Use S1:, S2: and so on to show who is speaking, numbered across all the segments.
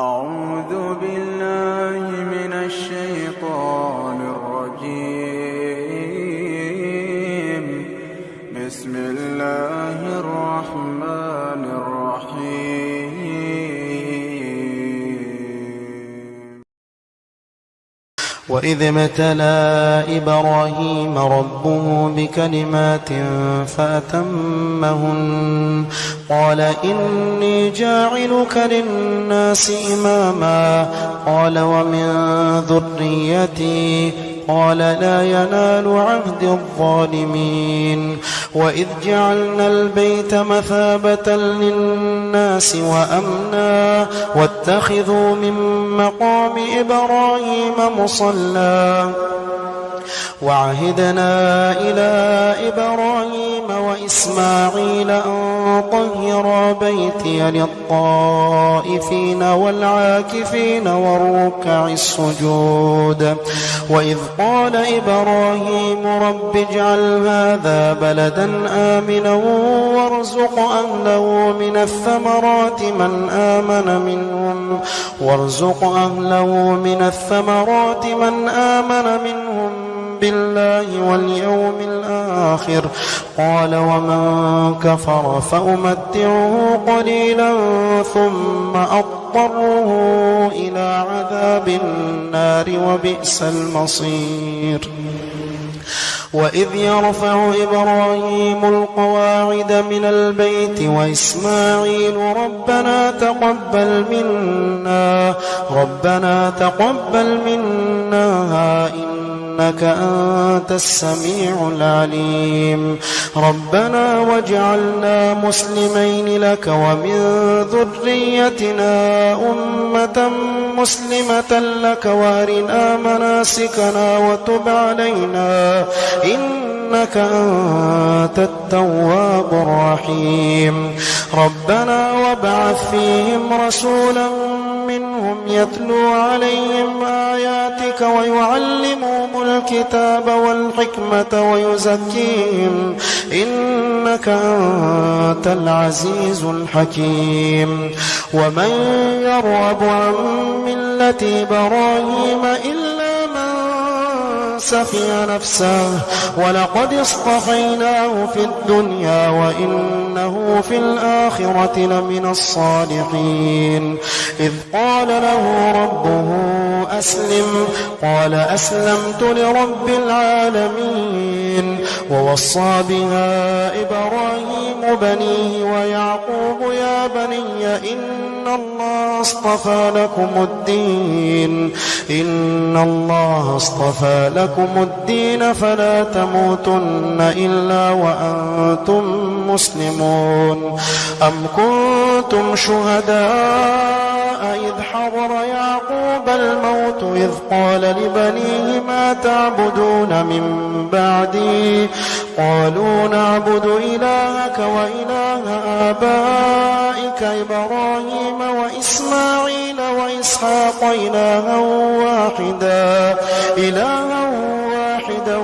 S1: أعوذ بالله من الشيطان الرجيم. بسم الله الرحمن الرحيم.
S2: وإذ ابتلى إبراهيم ربه بكلمات فأتمهن قال إني جاعلك للناس إماما قال ومن ذريتي قال لا ينال عهد الظالمين. وإذ جعلنا البيت مثابة للناس وأمنا واتخذوا من مقام إبراهيم مصلى وعهدنا إلى إبراهيم وإسماعيل أن طهرا بيتي للطائفين والعاكفين والركع السجود. وإذ قال إبراهيم رب اجعل هذا بلدا آمنا وارزق أهله من الثمرات من آمن منهم بالله واليوم الآخر قال ومن كفر فأمتعه قليلا ثم أضطره إلى عذاب النار وبئس المصير. وإذ يرفع إبراهيم القواعد من البيت وإسماعيل ربنا تقبل منا إنك أنت السميع العليم. ربنا واجعلنا مسلمين لك ومن ذريتنا أمة مسلمة لك وأرنا مناسكنا وتب علينا إنك أنت التواب الرحيم. ربنا وابعث فيهم رسولا منهم يتلو عليهم آياتك ويعلمهم الكتاب والحكمة ويزكيهم إنك أنت العزيز الحكيم. ومن يرغب عن ملة إبراهيم إلا من سفي نفسه ولقد اصطفيناه في الدنيا وإنه في الآخرة لمن الصالحين. إذ قال له ربه أسلم قال أسلمت لرب العالمين. ووصى بها إبراهيم بنيه ويعقوب يا بني إن الله اصطفى لكم الدين فلا تموتن إلا وأنتم مسلمون. أم كنتم شهداء إذ حضر يعقوب الموت إذ قال لبنيه ما تعبدون من بعدي قالوا نعبد إلهك وإله آبائك إبراهيم وإسماعيل وإسحاق إلها واحدا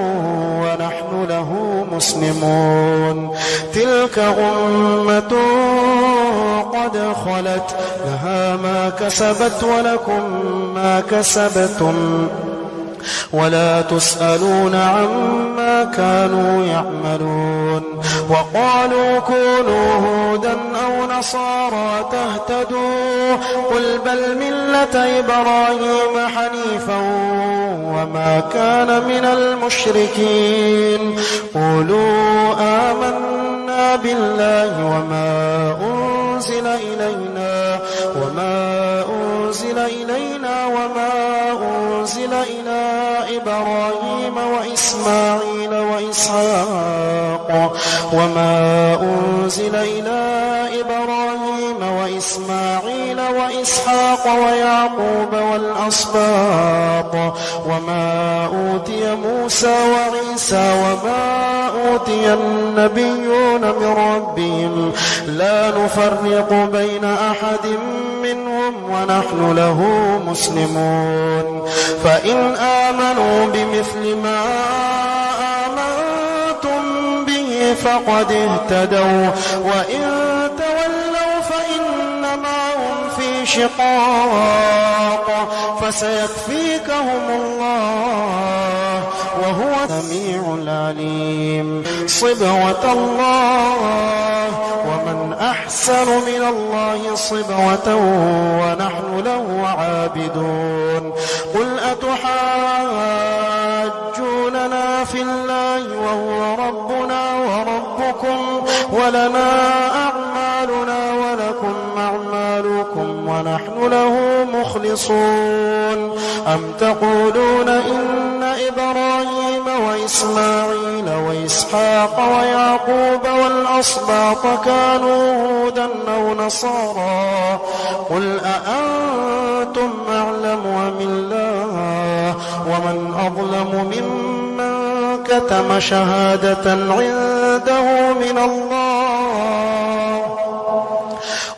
S2: ونحن له مسلمون. تلك أمة قد خلت لها ما كسبت ولكم ما كسبتم ولا تسألون عما كانوا يعملون. وقالوا كونوا هودا أو نصارى تهتدوا قل بل ملة إبراهيم حنيفا وما كان من المشركين. قولوا آمنا بالله وما أنزل إلى إبراهيم وإسماعيل وإسحاق ويعقوب والأسباط وما أوتي موسى وعيسى وما أوتي النبيون من ربهم لا نفرق بين أحد منهم ونحن له مسلمون. فإن آمنوا بمثل ما آمنتم به فقد اهتدوا وإن تولوا فإنما هم في الشقاق فسيكفيكهم الله وهو السميع العليم صبغة الله ومن أحسن من الله صبغة ونحن له عابدون قل أتحاجوننا في الله وهو ربنا وربكم ولنا أعمالنا ولكم أعمالكم ونحن له مخلصون أم تقولون إن إبراهيم وإسماعيل وإسحاق ويعقوب والأسباط كانوا هودا أو نصارى قل أأنتم أعلم أم الله ومن أظلم ممن كتم شهادة عنده من الله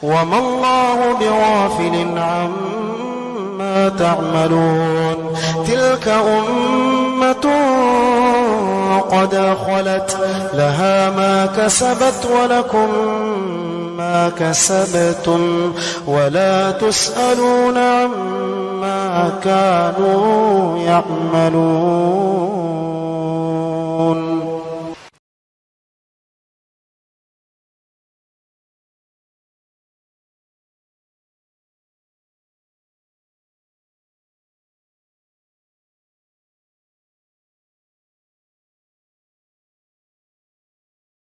S2: وما الله بغافل عما تعملون تلك أمة قد خلت لها ما كسبت ولكم ما كسبتم ولا تسألون عما كانوا يعملون